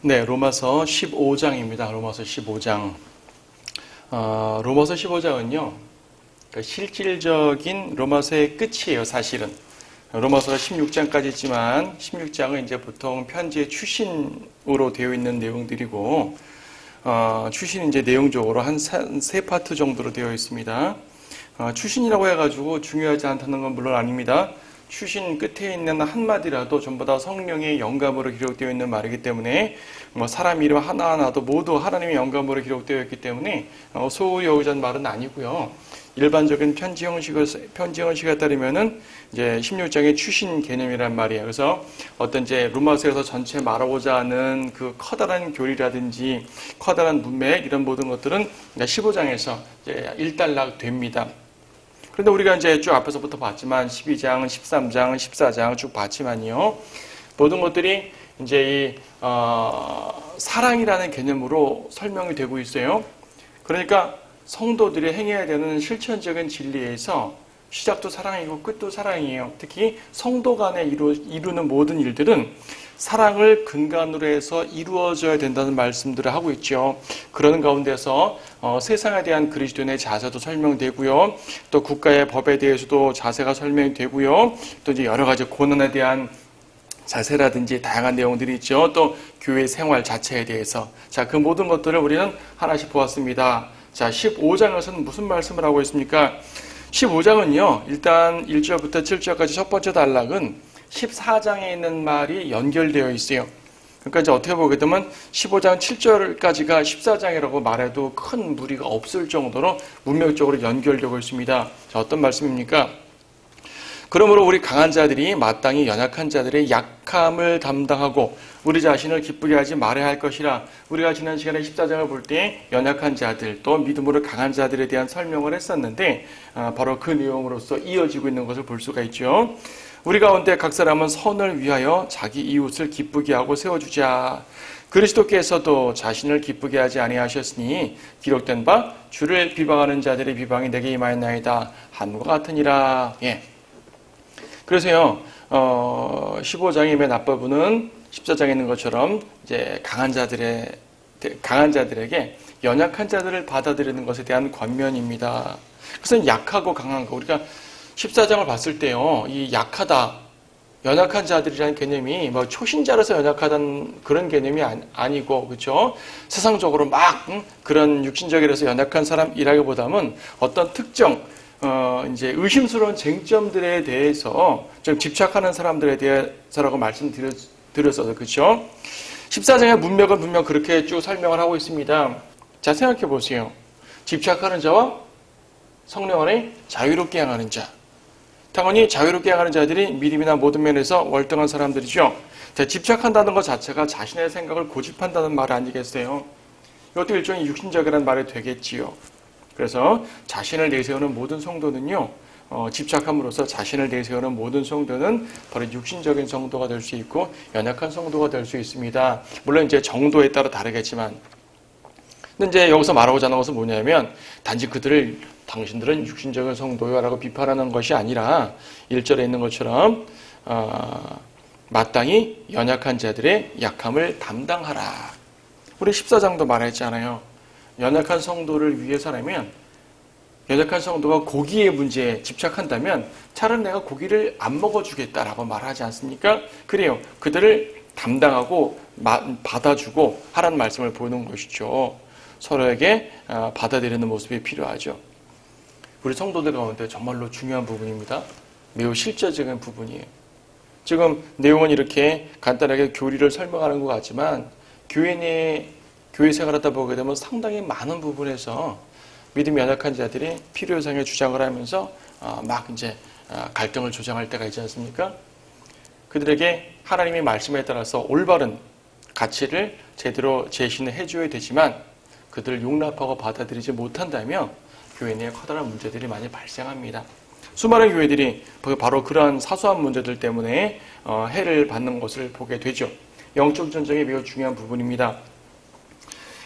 네, 로마서 15장입니다. 로마서 15장. 로마서 15장은요, 실질적인 로마서의 끝이에요, 사실은. 로마서가 16장까지 있지만, 16장은 이제 보통 편지의 추신으로 되어 있는 내용들이고, 추신은 이제 내용적으로 한 세 파트 정도로 되어 있습니다. 추신이라고 해가지고 중요하지 않다는 건 물론 아닙니다. 추신 끝에 있는 한마디라도 전부 다 성령의 영감으로 기록되어 있는 말이기 때문에 사람 이름 하나하나도 모두 하나님의 영감으로 기록되어 있기 때문에 소홀히 여기자는 말은 아니고요. 일반적인 편지 형식에 따르면은 이제 16장의 추신 개념이란 말이에요. 그래서 어떤 이제 로마서에서 전체 말하고자 하는 그 커다란 교리라든지 커다란 문맥 이런 모든 것들은 15장에서 이제 일단락 됩니다. 그런데 우리가 이제 쭉 앞에서부터 봤지만 12장, 13장, 14장 쭉 봤지만요. 모든 것들이 이제 사랑이라는 개념으로 설명이 되고 있어요. 그러니까 성도들이 행해야 되는 실천적인 진리에서 시작도 사랑이고 끝도 사랑이에요. 특히 성도 간에 이루는 모든 일들은 사랑을 근간으로 해서 이루어져야 된다는 말씀들을 하고 있죠. 그러는 가운데서 세상에 대한 그리스도인의 자세도 설명되고요. 또 국가의 법에 대해서도 자세가 설명이 되고요. 또 이제 여러 가지 고난에 대한 자세라든지 다양한 내용들이 있죠. 또 교회 생활 자체에 대해서. 자, 그 모든 것들을 우리는 하나씩 보았습니다. 자, 15장에서는 무슨 말씀을 하고 있습니까? 15장은요, 일단 1절부터 7절까지 첫 번째 단락은 14장에 있는 말이 연결되어 있어요. 그러니까 이제 어떻게 보게 되면 15장 7절까지가 14장이라고 말해도 큰 무리가 없을 정도로 문맥적으로 연결되고 있습니다. 자, 어떤 말씀입니까? 그러므로 우리 강한 자들이 마땅히 연약한 자들의 약함을 담당하고 우리 자신을 기쁘게 하지 말아야 할 것이라. 우리가 지난 시간에 14장을 볼 때 연약한 자들 또 믿음으로 강한 자들에 대한 설명을 했었는데 바로 그 내용으로서 이어지고 있는 것을 볼 수가 있죠. 우리 가운데 각 사람은 선을 위하여 자기 이웃을 기쁘게 하고 세워주자. 그리스도께서도 자신을 기쁘게 하지 아니하셨으니 기록된 바 주를 비방하는 자들의 비방이 내게 임하였나이다 한과 같으니라. 예. 그래서요, 15장의 맨 앞부분은 14장에 있는 것처럼 이제 강한 자들에게 연약한 자들을 받아들이는 것에 대한 권면입니다. 그래서 약하고 강한 거, 우리가 14장을 봤을 때요, 이 약하다, 연약한 자들이라는 개념이 뭐 초신자로서 연약하다는 그런 개념이 아니고, 그렇죠? 세상적으로 막 그런 육신적이라서 연약한 사람이라기보다는 어떤 특정 이제 의심스러운 쟁점들에 대해서 좀 집착하는 사람들에 대해서라고 말씀드렸어서, 그렇죠? 14장의 문맥은 분명 그렇게 쭉 설명을 하고 있습니다. 자, 생각해 보세요. 집착하는 자와 성령 안에 자유롭게 향하는 자. 당연히 자유롭게 향하는 자들이 믿음이나 모든 면에서 월등한 사람들이죠. 자, 집착한다는 것 자체가 자신의 생각을 고집한다는 말 아니겠어요? 이것도 일종의 육신적이라는 말이 되겠지요. 그래서 자신을 내세우는 모든 성도는요, 집착함으로써 자신을 내세우는 모든 성도는 바로 육신적인 성도가 될 수 있고 연약한 성도가 될 수 있습니다. 물론 이제 정도에 따라 다르겠지만, 근데 이제 여기서 말하고자 하는 것은 뭐냐면 단지 당신들은 육신적인 성도요라고 비판하는 것이 아니라 1절에 있는 것처럼 마땅히 연약한 자들의 약함을 담당하라. 우리 14장도 말했잖아요. 연약한 성도를 위해서라면, 연약한 성도가 고기의 문제에 집착한다면 차라리 내가 고기를 안 먹어주겠다라고 말하지 않습니까? 그래요. 그들을 담당하고 받아주고 하라는 말씀을 보는 것이죠. 서로에게 받아들이는 모습이 필요하죠. 우리 성도들 가운데 정말로 중요한 부분입니다. 매우 실제적인 부분이에요. 지금 내용은 이렇게 간단하게 교리를 설명하는 것 같지만 교회 내에 교회 생활하다 보게 되면 상당히 많은 부분에서 믿음이 연약한 자들이 필요성에 주장을 하면서 막 이제 갈등을 조장할 때가 있지 않습니까? 그들에게 하나님의 말씀에 따라서 올바른 가치를 제대로 제시는 해줘야 되지만 그들을 용납하고 받아들이지 못한다면 교회 내에 커다란 문제들이 많이 발생합니다. 수많은 교회들이 바로 그러한 사소한 문제들 때문에 해를 받는 것을 보게 되죠. 영적 전쟁이 매우 중요한 부분입니다.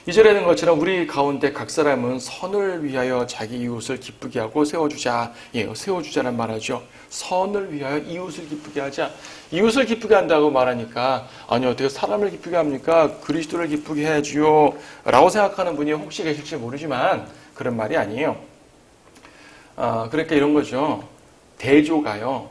2절에는 것처럼 우리 가운데 각 사람은 선을 위하여 자기 이웃을 기쁘게 하고 세워주자. 예, 세워주자는 말하죠. 선을 위하여 이웃을 기쁘게 하자. 이웃을 기쁘게 한다고 말하니까 아니 어떻게 사람을 기쁘게 합니까? 그리스도를 기쁘게 해야지요 라고 생각하는 분이 혹시 계실지 모르지만 그런 말이 아니에요. 그러니까 이런 거죠. 대조가요.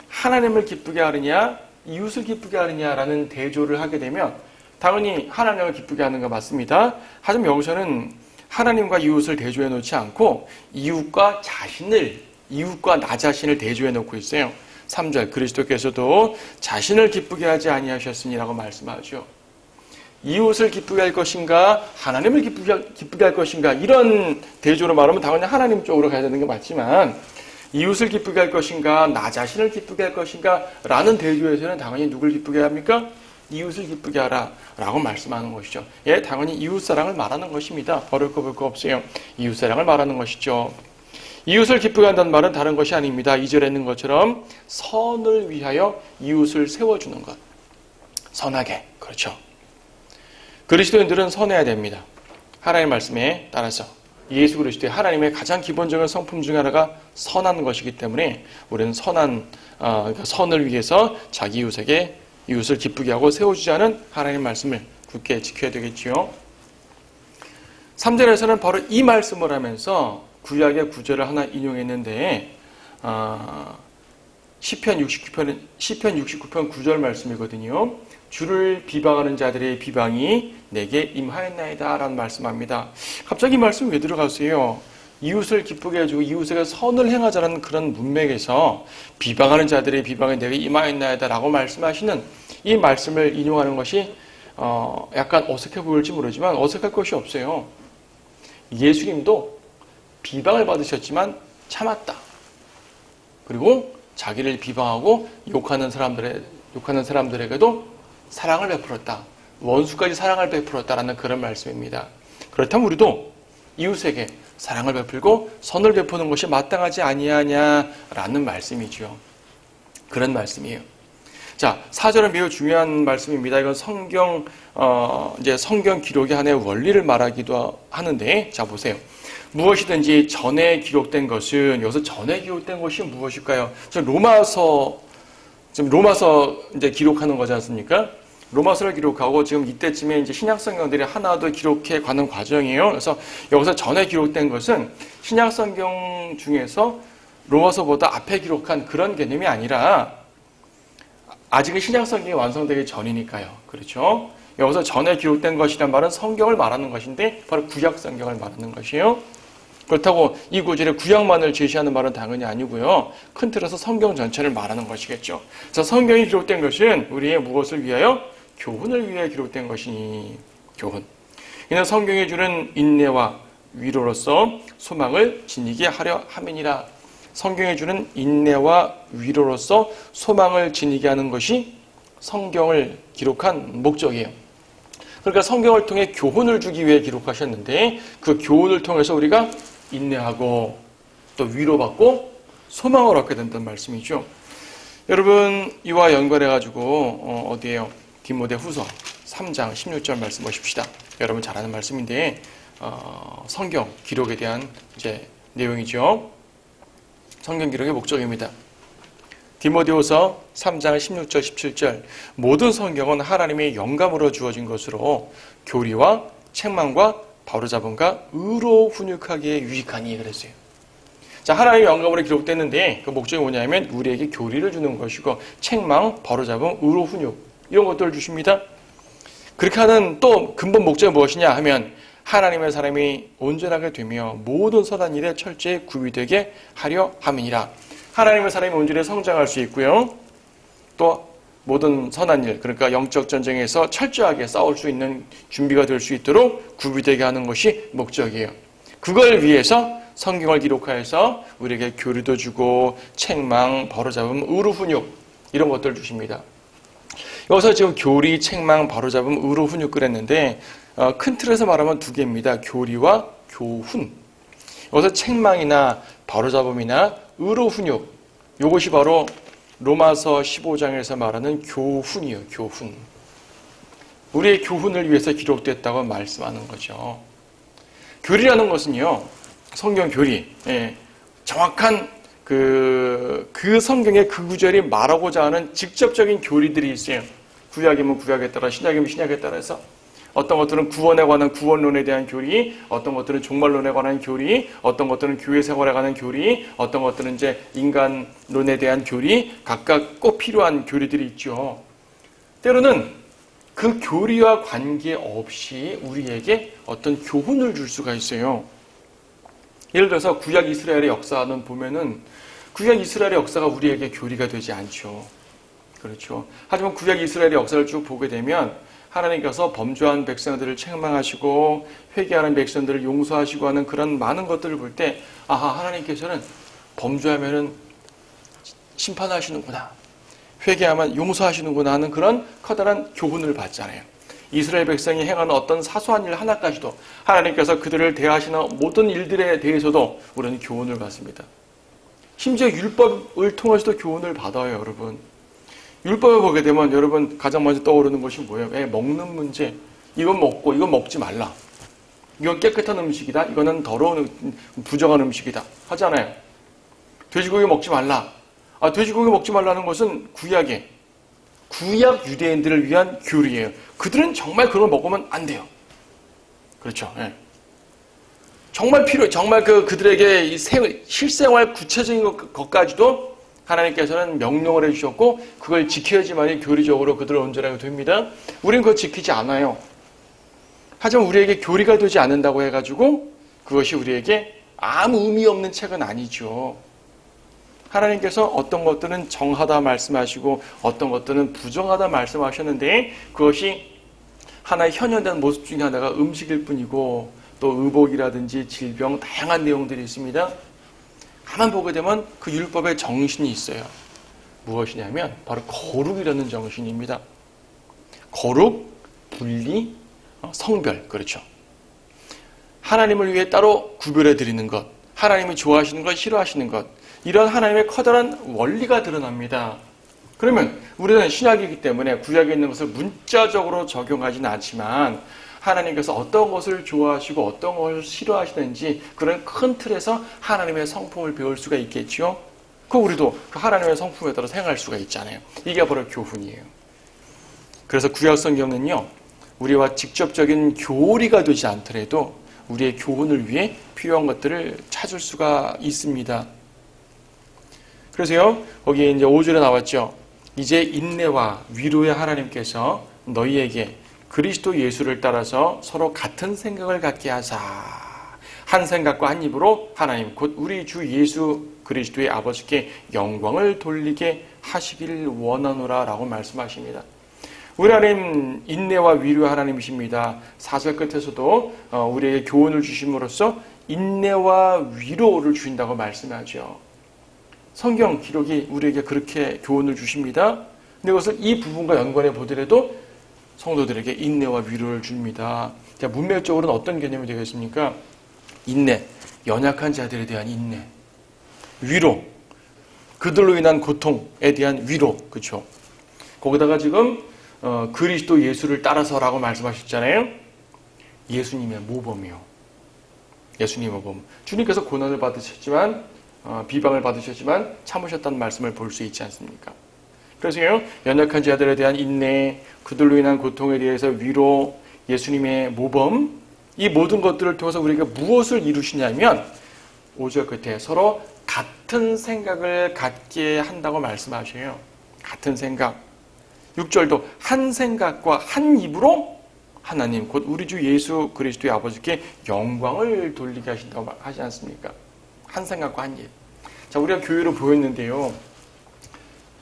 하나님을 기쁘게 하느냐 이웃을 기쁘게 하느냐라는 대조를 하게 되면 당연히 하나님을 기쁘게 하는 거 맞습니다. 하지만 여기서는 하나님과 이웃을 대조해 놓지 않고 이웃과 나 자신을 대조해 놓고 있어요. 3절 그리스도께서도 자신을 기쁘게 하지 아니하셨으니라고 말씀하죠. 이웃을 기쁘게 할 것인가 하나님을 기쁘게 할 것인가 이런 대조로 말하면 당연히 하나님 쪽으로 가야 되는 게 맞지만 이웃을 기쁘게 할 것인가 나 자신을 기쁘게 할 것인가 라는 대조에서는 당연히 누굴 기쁘게 합니까? 이웃을 기쁘게 하라 라고 말씀하는 것이죠. 예, 당연히 이웃사랑을 말하는 것입니다. 어려울 거 볼 거 없어요. 이웃사랑을 말하는 것이죠. 이웃을 기쁘게 한다는 말은 다른 것이 아닙니다. 2절에 있는 것처럼 선을 위하여 이웃을 세워주는 것. 선하게. 그렇죠. 그리스도인들은 선해야 됩니다. 하나님의 말씀에 따라서 예수 그리스도의 하나님의 가장 기본적인 성품 중 하나가 선한 것이기 때문에 우리는 그러니까 선을 위해서 자기 이웃을 기쁘게 하고 세워주자는 하나님의 말씀을 굳게 지켜야 되겠지요. 3절에서는 바로 이 말씀을 하면서 구약의 구절을 하나 인용했는데 시편 69편 9절 말씀이거든요. 주를 비방하는 자들의 비방이 내게 임하였나이다 라는 말씀합니다. 갑자기 이 말씀 왜 들어갔어요? 이웃을 기쁘게 해주고 이웃에게 선을 행하자는 그런 문맥에서 비방하는 자들의 비방이 내게 임하였나이다 라고 말씀하시는 이 말씀을 인용하는 것이 약간 어색해 보일지 모르지만 어색할 것이 없어요. 예수님도 비방을 받으셨지만 참았다. 그리고 자기를 비방하고 욕하는 사람들에게도 사랑을 베풀었다. 원수까지 사랑을 베풀었다라는 그런 말씀입니다. 그렇다면 우리도 이웃에게 사랑을 베풀고 선을 베푸는 것이 마땅하지 아니하냐라는 말씀이죠. 그런 말씀이에요. 자, 4절은 매우 중요한 말씀입니다. 이건 성경 기록의 하나의 원리를 말하기도 하는데, 자, 보세요. 무엇이든지 전에 기록된 것은, 여기서 전에 기록된 것이 무엇일까요? 로마서 이제 기록하는 거지 않습니까? 로마서를 기록하고 지금 이때쯤에 이제 신약성경들이 하나도 기록해 가는 과정이에요. 그래서 여기서 전에 기록된 것은 신약성경 중에서 로마서보다 앞에 기록한 그런 개념이 아니라 아직은 신약성경이 완성되기 전이니까요. 그렇죠? 여기서 전에 기록된 것이란 말은 성경을 말하는 것인데 바로 구약성경을 말하는 것이에요. 그렇다고 이 구절에 구약만을 제시하는 말은 당연히 아니고요. 큰 틀에서 성경 전체를 말하는 것이겠죠. 그래서 성경이 기록된 것은 우리의 무엇을 위하여? 교훈을 위해 기록된 것이니 교훈. 이는 성경이 주는 인내와 위로로서 소망을 지니게 하려 함이니라. 성경이 주는 인내와 위로로서 소망을 지니게 하는 것이 성경을 기록한 목적이에요. 그러니까 성경을 통해 교훈을 주기 위해 기록하셨는데 그 교훈을 통해서 우리가 인내하고 또 위로받고 소망을 얻게 된다는 말씀이죠. 여러분 이와 연관해가지고 어디에요? 디모데후서 3장 16절 말씀 보십시다. 여러분 잘 아는 말씀인데 성경 기록에 대한 이제 내용이죠. 성경 기록의 목적입니다. 디모데후서 3장 16절 17절 모든 성경은 하나님의 영감으로 주어진 것으로 교리와 책망과 바로잡음과 의로 훈육하기에 유익하니 그랬어요. 자, 하나님의 영감으로 기록됐는데 그 목적이 뭐냐면 우리에게 교리를 주는 것이고 책망, 바로잡음, 의로 훈육 이런 것들을 주십니다. 그렇게 하는 또 근본 목적이 무엇이냐 하면 하나님의 사람이 온전하게 되며 모든 선한 일에 철저히 구비되게 하려 함이니라. 하나님의 사람이 온전히 성장할 수 있고요. 또 모든 선한 일, 그러니까 영적 전쟁에서 철저하게 싸울 수 있는 준비가 될 수 있도록 구비되게 하는 것이 목적이에요. 그걸 위해서 성경을 기록하여서 우리에게 교리도 주고 책망, 바로잡음, 의로 훈육 이런 것들을 주십니다. 여기서 지금 교리, 책망, 바로잡음, 의로 훈육 그랬는데 큰 틀에서 말하면 두 개입니다. 교리와 교훈. 여기서 책망이나 바로잡음이나 의로 훈육 이것이 바로 로마서 15장에서 말하는 교훈이에요. 교훈. 우리의 교훈을 위해서 기록됐다고 말씀하는 거죠. 교리라는 것은요, 성경 교리, 정확한 그 성경의 그 구절이 말하고자 하는 직접적인 교리들이 있어요. 구약이면 구약에 따라, 신약이면 신약에 따라서 어떤 것들은 구원에 관한 구원론에 대한 교리, 어떤 것들은 종말론에 관한 교리, 어떤 것들은 교회 생활에 관한 교리, 어떤 것들은 이제 인간론에 대한 교리, 각각 꼭 필요한 교리들이 있죠. 때로는 그 교리와 관계없이 우리에게 어떤 교훈을 줄 수가 있어요. 예를 들어서 구약 이스라엘의 역사는 보면은 구약 이스라엘의 역사가 우리에게 교리가 되지 않죠. 그렇죠. 하지만 구약 이스라엘의 역사를 쭉 보게 되면 하나님께서 범죄한 백성들을 책망하시고 회개하는 백성들을 용서하시고 하는 그런 많은 것들을 볼 때 하나님께서는 범죄하면은 심판하시는구나, 회개하면 용서하시는구나 하는 그런 커다란 교훈을 받잖아요. 이스라엘 백성이 행하는 어떤 사소한 일 하나까지도 하나님께서 그들을 대하시는 모든 일들에 대해서도 우리는 교훈을 받습니다. 심지어 율법을 통해서도 교훈을 받아요, 여러분. 율법을 보게 되면 여러분 가장 먼저 떠오르는 것이 뭐예요? 먹는 문제. 이건 먹고 이건 먹지 말라. 이건 깨끗한 음식이다. 이거는 더러운 부정한 음식이다. 하잖아요. 돼지고기 먹지 말라. 돼지고기 먹지 말라는 것은 구약 유대인들을 위한 교리예요. 그들은 정말 그걸 먹으면 안 돼요. 그렇죠. 정말 정말 그들에게 이 실생활 구체적인 것까지도 하나님께서는 명령을 해주셨고 그걸 지켜야지만이 교리적으로 그들을 온전하게 됩니다. 우리는 그걸 지키지 않아요. 하지만 우리에게 교리가 되지 않는다고 해가지고 그것이 우리에게 아무 의미 없는 책은 아니죠. 하나님께서 어떤 것들은 정하다 말씀하시고 어떤 것들은 부정하다 말씀하셨는데 그것이 하나의 현현된 모습 중에 하나가 음식일 뿐이고 또 의복이라든지 질병 다양한 내용들이 있습니다. 가만 보게 되면 그 율법의 정신이 있어요. 무엇이냐면 바로 거룩이라는 정신입니다. 거룩, 분리, 성별, 그렇죠. 하나님을 위해 따로 구별해 드리는 것, 하나님이 좋아하시는 것, 싫어하시는 것, 이런 하나님의 커다란 원리가 드러납니다. 그러면 우리는 신약이기 때문에 구약에 있는 것을 문자적으로 적용하지는 않지만 하나님께서 어떤 것을 좋아하시고 어떤 것을 싫어하시는지 그런 큰 틀에서 하나님의 성품을 배울 수가 있겠지요. 우리도 그 하나님의 성품에 따라 생각할 수가 있잖아요. 이게 바로 교훈이에요. 그래서 구약 성경은요, 우리와 직접적인 교리가 되지 않더라도 우리의 교훈을 위해 필요한 것들을 찾을 수가 있습니다. 그래서요, 거기에 이제 5절에 나왔죠. 이제 인내와 위로의 하나님께서 너희에게 그리스도 예수를 따라서 서로 같은 생각을 갖게 하사 한 생각과 한 입으로 하나님 곧 우리 주 예수 그리스도의 아버지께 영광을 돌리게 하시길 원하노라 라고 말씀하십니다. 우리 하나님 인내와 위로의 하나님이십니다. 4절 끝에서도 우리에게 교훈을 주심으로써 인내와 위로를 주신다고 말씀하죠. 성경 기록이 우리에게 그렇게 교훈을 주십니다. 근데 그것을 이 부분과 연관해 보더라도 성도들에게 인내와 위로를 줍니다. 자, 문맥적으로는 어떤 개념이 되겠습니까? 인내, 연약한 자들에 대한 인내. 위로, 그들로 인한 고통에 대한 위로, 그렇죠? 거기다가 지금 그리스도 예수를 따라서라고 말씀하셨잖아요. 예수님의 모범이요. 예수님의 모범. 주님께서 고난을 받으셨지만 비방을 받으셨지만 참으셨다는 말씀을 볼 수 있지 않습니까? 그래서요, 연약한 자들에 대한 인내, 그들로 인한 고통에 대해서 위로, 예수님의 모범, 이 모든 것들을 통해서 우리가 무엇을 이루시냐면 5절 끝에 서로 같은 생각을 갖게 한다고 말씀하셔요. 같은 생각. 6절도 한 생각과 한 입으로 하나님 곧 우리 주 예수 그리스도의 아버지께 영광을 돌리게 하신다고 하지 않습니까? 한 생각과 한 입. 자, 우리가 교회로 보였는데요.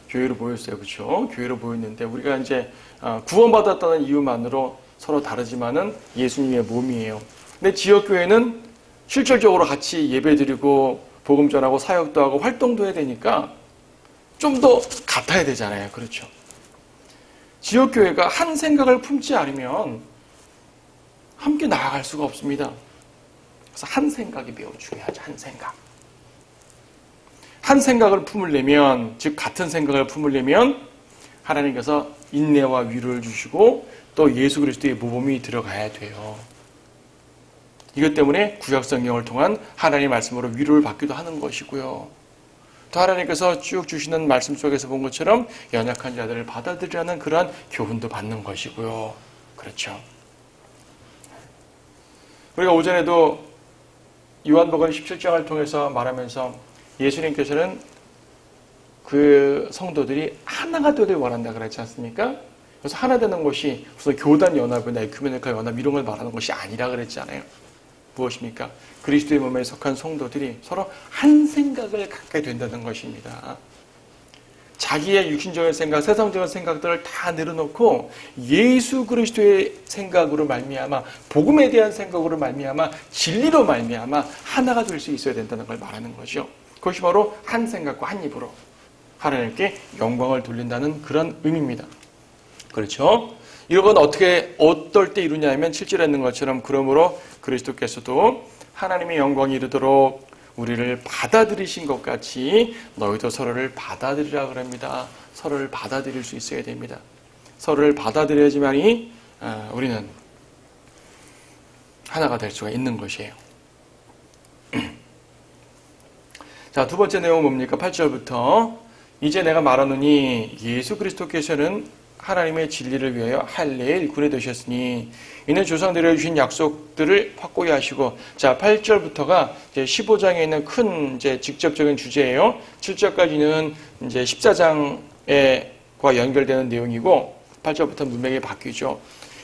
교회로 보였어요. 그렇죠? 교회로 보였는데 우리가 이제 구원받았다는 이유만으로 서로 다르지만은 예수님의 몸이에요. 근데 지역교회는 실질적으로 같이 예배드리고 복음 전하고 사역도 하고 활동도 해야 되니까 좀 더 같아야 되잖아요. 그렇죠? 지역교회가 한 생각을 품지 않으면 함께 나아갈 수가 없습니다. 그래서 한 생각이 매우 중요하죠. 한 생각. 한 생각을 품으려면, 즉 같은 생각을 품으려면 하나님께서 인내와 위로를 주시고 또 예수 그리스도의 모범이 들어가야 돼요. 이것 때문에 구약 성경을 통한 하나님의 말씀으로 위로를 받기도 하는 것이고요. 또 하나님께서 쭉 주시는 말씀 속에서 본 것처럼 연약한 자들을 받아들이라는 그러한 교훈도 받는 것이고요. 그렇죠. 우리가 오전에도 요한복음 17장을 통해서 말하면서 예수님께서는 그 성도들이 하나가 되길 원한다 그랬지 않습니까? 그래서 하나 되는 것이 무슨 교단 연합이나 에큐메니컬 연합 이런 걸 말하는 것이 아니라 그랬잖아요. 무엇입니까? 그리스도의 몸에 속한 성도들이 서로 한 생각을 갖게 된다는 것입니다. 자기의 육신적인 생각, 세상적인 생각들을 다 내려놓고 예수 그리스도의 생각으로 말미암아 복음에 대한 생각으로 말미암아 진리로 말미암아 하나가 될 수 있어야 된다는 걸 말하는 거죠. 그것이 바로 한 생각과 한 입으로 하나님께 영광을 돌린다는 그런 의미입니다. 그렇죠? 이건 어떨 때 이루냐면 7절에 있는 것처럼 그러므로 그리스도께서도 하나님의 영광이 이르도록 우리를 받아들이신 것 같이 너희도 서로를 받아들이라 그럽니다. 서로를 받아들일 수 있어야 됩니다. 서로를 받아들여야지만이 우리는 하나가 될 수가 있는 것이에요. 자, 두 번째 내용은 뭡니까? 8절부터 이제 내가 말하노니 예수 그리스도께서는 하나님의 진리를 위하여 할례의 일꾼이 되셨으니 이는 조상들에게 주신 약속들을 확고히 하시고, 자 8절부터가 이제 15장에 있는 큰 이제 직접적인 주제예요. 7절까지는 이제 14장과 연결되는 내용이고 8절부터 문맥이 바뀌죠.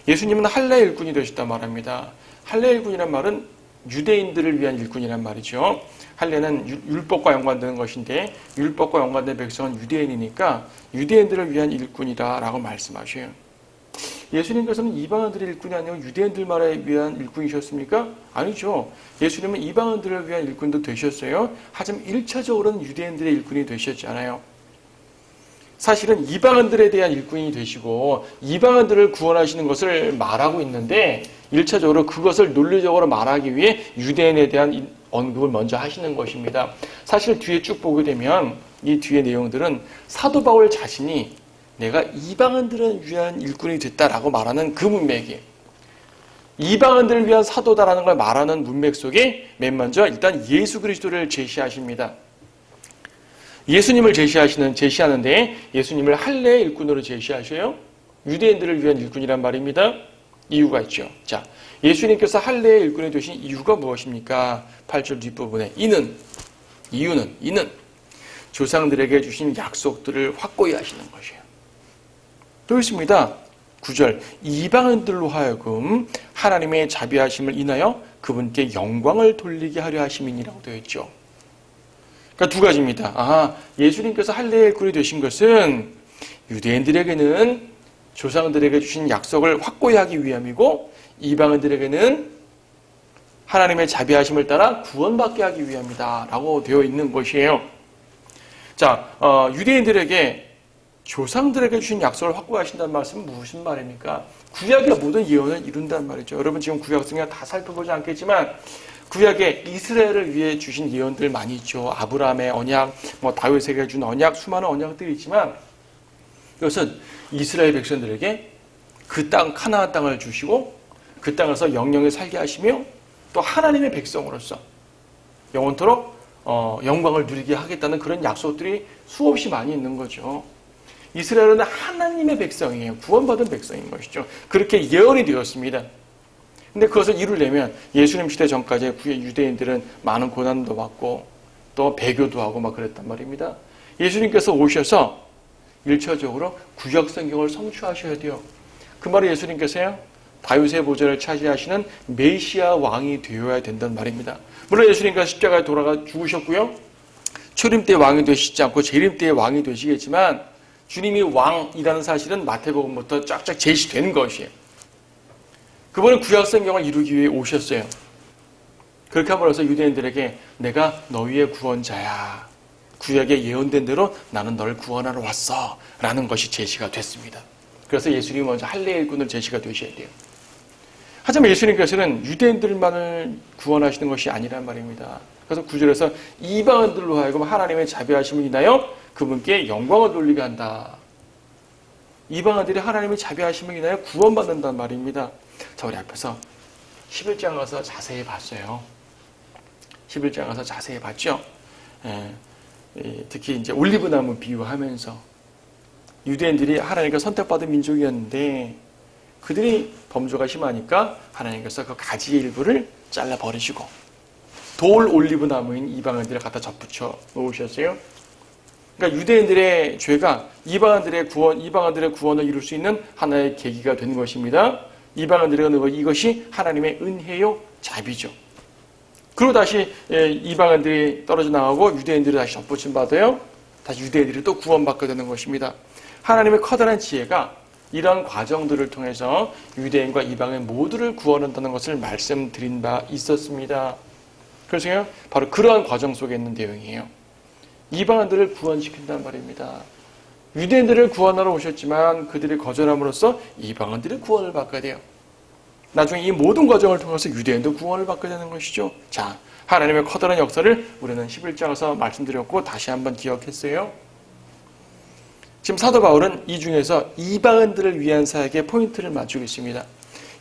예수님은 할례의 일꾼이 되셨다 말합니다. 할례의 일꾼이란 말은 유대인들을 위한 일꾼이란 말이죠. 할례는 율법과 연관되는 것인데 율법과 연관된 백성은 유대인이니까 유대인들을 위한 일꾼이다라고 말씀하셔요. 예수님께서는 이방인들의 일꾼이 아니고 유대인들만을 위한 일꾼이셨습니까? 아니죠. 예수님은 이방인들을 위한 일꾼도 되셨어요. 하지만 1차적으로는 유대인들의 일꾼이 되셨잖아요. 사실은 이방인들에 대한 일꾼이 되시고 이방인들을 구원하시는 것을 말하고 있는데 1차적으로 그것을 논리적으로 말하기 위해 유대인에 대한 언급을 먼저 하시는 것입니다. 사실 뒤에 쭉 보게 되면 이 뒤의 내용들은 사도 바울 자신이 내가 이방인들을 위한 일꾼이 됐다라고 말하는 그 문맥이에요. 이방인들을 위한 사도다라는 걸 말하는 문맥 속에 맨 먼저 일단 예수 그리스도를 제시하십니다. 예수님을 제시하는데 예수님을 할례의 일꾼으로 제시하셔요. 유대인들을 위한 일꾼이란 말입니다. 이유가 있죠. 자, 예수님께서 할례의 일꾼이 되신 이유가 무엇입니까? 8절 뒷부분에 이유는 조상들에게 주신 약속들을 확고히 하시는 것이에요. 또 있습니다. 9절 이방인들로 하여금 하나님의 자비하심을 인하여 그분께 영광을 돌리게 하려 하심이니라고 되어 있죠. 그러니까 두 가지입니다. 예수님께서 할례의 일꾼이 되신 것은 유대인들에게는 조상들에게 주신 약속을 확고히 하기 위함이고 이방인들에게는 하나님의 자비하심을 따라 구원받게 하기 위함이다 라고 되어 있는 것이에요. 자, 유대인들에게 조상들에게 주신 약속을 확고히 하신다는 말씀은 무슨 말입니까? 구약의 모든 예언을 이룬다는 말이죠. 여러분 지금 구약 성경 다 살펴보지 않겠지만 구약에 이스라엘을 위해 주신 예언들 많이 있죠. 아브라함의 언약, 다윗에게 준 언약, 수많은 언약들이 있지만 이것은 이스라엘 백성들에게 그 땅, 가나안 땅을 주시고 그 땅에서 영영히 살게 하시며 또 하나님의 백성으로서 영원토록 영광을 누리게 하겠다는 그런 약속들이 수없이 많이 있는 거죠. 이스라엘은 하나님의 백성이에요. 구원받은 백성인 것이죠. 그렇게 예언이 되었습니다. 근데 그것을 이루려면 예수님 시대 전까지 유대인들은 많은 고난도 받고 또 배교도 하고 막 그랬단 말입니다. 예수님께서 오셔서 1차적으로 구약 성경을 성취하셔야 돼요. 그 말은 예수님께서요. 다윗의 보좌를 차지하시는 메시아 왕이 되어야 된다는 말입니다. 물론 예수님께서 십자가에 돌아가 죽으셨고요. 초림 때 왕이 되시지 않고 재림 때의 왕이 되시겠지만 주님이 왕이라는 사실은 마태복음부터 쫙쫙 제시된 것이에요. 그분은 구약 성경을 이루기 위해 오셨어요. 그렇게 함으로써 유대인들에게 내가 너희의 구원자야. 구약에 예언된 대로 나는 너를 구원하러 왔어. 라는 것이 제시가 됐습니다. 그래서 예수님이 먼저 할례의 일꾼을 제시가 되셔야 돼요. 하지만 예수님께서는 유대인들만을 구원하시는 것이 아니란 말입니다. 그래서 9절에서 이방인들로 하여금 하나님의 자비하심을 인하여 그분께 영광을 돌리게 한다. 이방인들이 하나님의 자비하심을 인하여 구원받는단 말입니다. 자, 우리 앞에서 11장 가서 자세히 봤어요. 11장 가서 자세히 봤죠. 특히 이제 올리브나무 비유하면서 유대인들이 하나님께 선택받은 민족이었는데 그들이 범죄가 심하니까 하나님께서 그 가지의 일부를 잘라 버리시고 돌 올리브나무인 이방인들을 갖다 접붙여 놓으셨어요. 그러니까 유대인들의 죄가 이방인들의 구원을 이룰 수 있는 하나의 계기가 되는 것입니다. 이방인들의 이것이 하나님의 은혜요 자비죠. 그리고 다시 이방인들이 떨어져 나가고 유대인들이 다시 접붙임 받아요. 다시 유대인들이 또 구원받게 되는 것입니다. 하나님의 커다란 지혜가 이러한 과정들을 통해서 유대인과 이방인 모두를 구원한다는 것을 말씀드린 바 있었습니다. 그래서 바로 그러한 과정 속에 있는 내용이에요. 이방인들을 구원시킨단 말입니다. 유대인들을 구원하러 오셨지만 그들이 거절함으로써 이방인들이 구원을 받게 돼요. 나중에 이 모든 과정을 통해서 유대인도 구원을 받게 되는 것이죠. 자, 하나님의 커다란 역사를 우리는 11장에서 말씀드렸고 다시 한번 기억했어요. 지금 사도 바울은 이 중에서 이방인들을 위한 사역에 포인트를 맞추고 있습니다.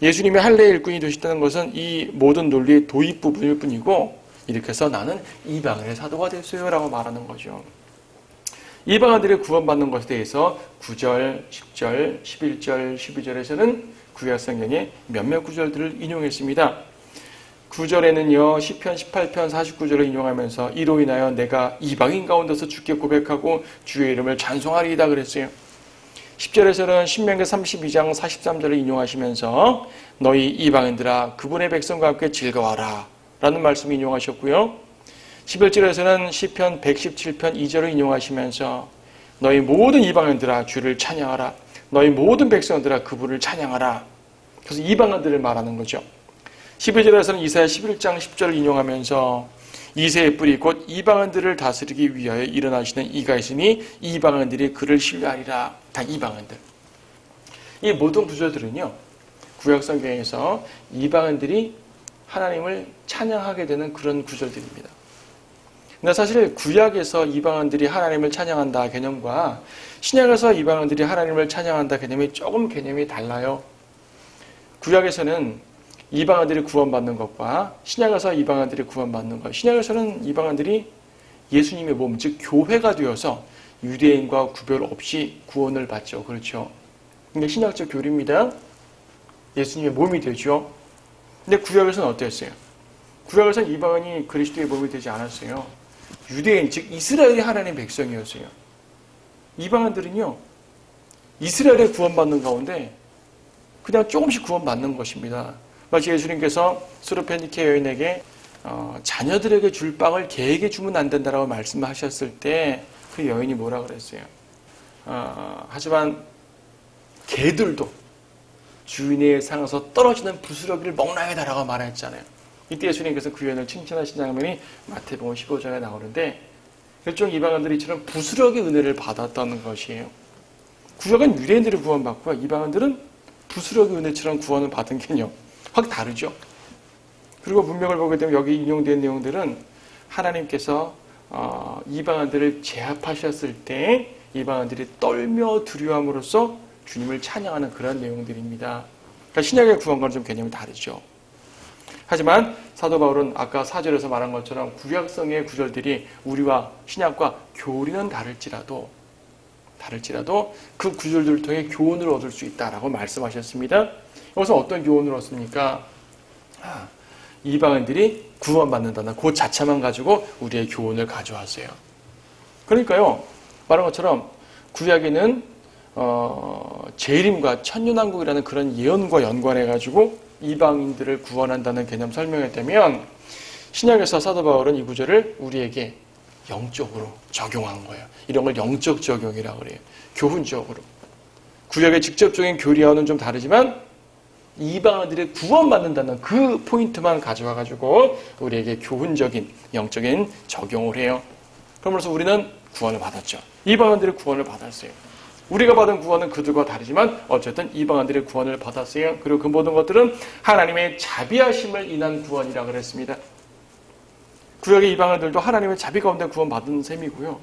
예수님이 할례의 일꾼이 되셨다는 것은 이 모든 논리의 도입 부분일 뿐이고 이렇게 해서 나는 이방인의 사도가 됐어요 라고 말하는 거죠. 이방인들이 구원받는 것에 대해서 9절, 10절, 11절, 12절에서는 구약 성경의 몇몇 구절들을 인용했습니다. 9절에는요, 시편 18편 49절을 인용하면서 이로 인하여 내가 이방인 가운데서 주께 고백하고 주의 이름을 찬송하리이다 그랬어요. 10절에서는 신명기 32장 43절을 인용하시면서 너희 이방인들아 그분의 백성과 함께 즐거워라 라는 말씀을 인용하셨고요. 11절에서는 시편 117편 2절을 인용하시면서 너희 모든 이방인들아 주를 찬양하라. 너희 모든 백성들아 그분을 찬양하라. 그래서 이방인들을 말하는 거죠. 12절에서는 이사야 11장 10절을 인용하면서 이새의 뿌리 곧 이방인들을 다스리기 위하여 일어나시는 이가 있으니 이방인들이 그를 신뢰하리라. 다 이방인들. 이 모든 구절들은요. 구약 성경에서 이방인들이 하나님을 찬양하게 되는 그런 구절들입니다. 근데 사실 구약에서 이방인들이 하나님을 찬양한다 개념과 신약에서 이방인들이 하나님을 찬양한다 개념이 조금 개념이 달라요. 구약에서는 이방인들이 구원받는 것과 신약에서 이방인들이 구원받는 것. 신약에서는 이방인들이 예수님의 몸, 즉 교회가 되어서 유대인과 구별 없이 구원을 받죠. 그렇죠. 근데 신약적 교리입니다. 예수님의 몸이 되죠. 근데 구약에서는 어땠어요? 구약에서는 이방인이 그리스도의 몸이 되지 않았어요. 유대인, 즉 이스라엘이 하나님의 백성이었어요. 이방인들은요. 이스라엘의 구원받는 가운데 그냥 조금씩 구원받는 것입니다. 마치 예수님께서 수르페니케 여인에게 자녀들에게 줄 빵을 개에게 주면 안 된다라고 말씀하셨을 때 그 여인이 뭐라 그랬어요? 하지만 개들도 주인의 상에서 떨어지는 부스러기를 먹나이다라고 말했잖아요. 이때 예수님께서 그 여인을 칭찬하신 장면이 마태복음 15장에 나오는데 일종 이방인들이 이처럼 부스러기 은혜를 받았다는 것이에요. 구약은 유대인들이 구원받고 이방인들은 부스러기 은혜처럼 구원을 받은 개념 확 다르죠. 그리고 문맥을 보게 되면 여기 인용된 내용들은 하나님께서 이방인들을 제압하셨을 때 이방인들이 떨며 두려움으로써 주님을 찬양하는 그런 내용들입니다. 그러니까 신약의 구원과는 좀 개념이 다르죠. 하지만 사도 바울은 아까 4절에서 말한 것처럼 구약성의 구절들이 우리와 신약과 교리는 다를지라도 그 구절들을 통해 교훈을 얻을 수 있다라고 말씀하셨습니다. 여기서 어떤 교훈을 얻습니까? 이방인들이 구원받는다는 그 자체만 가지고 우리의 교훈을 가져왔어요. 그러니까요, 말한 것처럼 구약에는 재림과 천년왕국이라는 그런 예언과 연관해가지고 이방인들을 구원한다는 개념 설명했다면 신약에서 사도 바울은 이 구절을 우리에게 영적으로 적용한 거예요. 이런 걸 영적 적용이라고 그래요. 교훈적으로. 구약의 직접적인 교리와는 좀 다르지만 이방인들이 구원받는다는 그 포인트만 가져와가지고 우리에게 교훈적인 영적인 적용을 해요. 그러면서 우리는 구원을 받았죠. 이방인들이 구원을 받았어요. 우리가 받은 구원은 그들과 다르지만 어쨌든 이방인들의 구원을 받았어요. 그리고 그 모든 것들은 하나님의 자비하심을 인한 구원이라고 그랬습니다. 구약의 이방인들도 하나님의 자비 가운데 구원받은 셈이고요.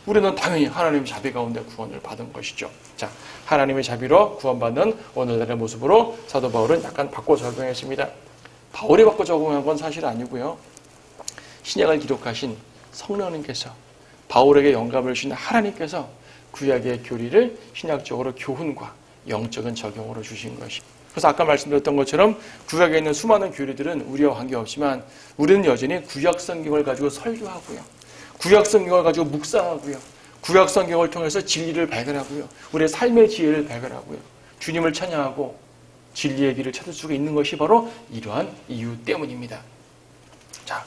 우리는 당연히 하나님의 자비 가운데 구원을 받은 것이죠. 자, 하나님의 자비로 구원받는 오늘날의 모습으로 사도 바울은 약간 바꿔 적용했습니다. 바울이 바꿔 적용한 건 사실 아니고요. 신약을 기록하신 성령님께서, 바울에게 영감을 주신 하나님께서 구약의 교리를 신약적으로 교훈과 영적인 적용으로 주신 것이. 그래서 아까 말씀드렸던 것처럼 구약에 있는 수많은 교리들은 우리와 관계없지만 우리는 여전히 구약 성경을 가지고 설교하고요. 구약 성경을 가지고 묵상하고요. 구약 성경을 통해서 진리를 발견하고요. 우리의 삶의 지혜를 발견하고요. 주님을 찬양하고 진리의 길을 찾을 수가 있는 것이 바로 이러한 이유 때문입니다. 자,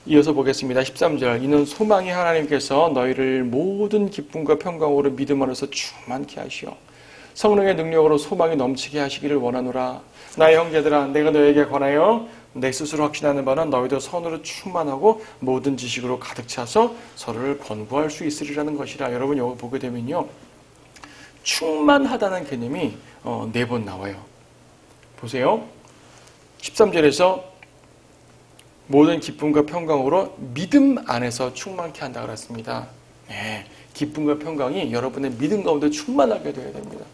이어서 보겠습니다. 13절. 이는 소망이 하나님께서 너희를 모든 기쁨과 평강으로 믿음 안에서 충만케 하시오. 성령의 능력으로 소망이 넘치게 하시기를 원하노라. 나의 형제들아, 내가 너에게 권하여 내 스스로 확신하는 바는 너희도 선으로 충만하고 모든 지식으로 가득 차서 서로를 권고할 수 있으리라는 것이라. 여러분 이거 보게 되면요, 충만하다는 개념이 4번 나와요. 보세요. 13절에서 모든 기쁨과 평강으로 믿음 안에서 충만케 한다 그랬습니다. 네, 기쁨과 평강이 여러분의 믿음 가운데 충만하게 되어야 됩니다.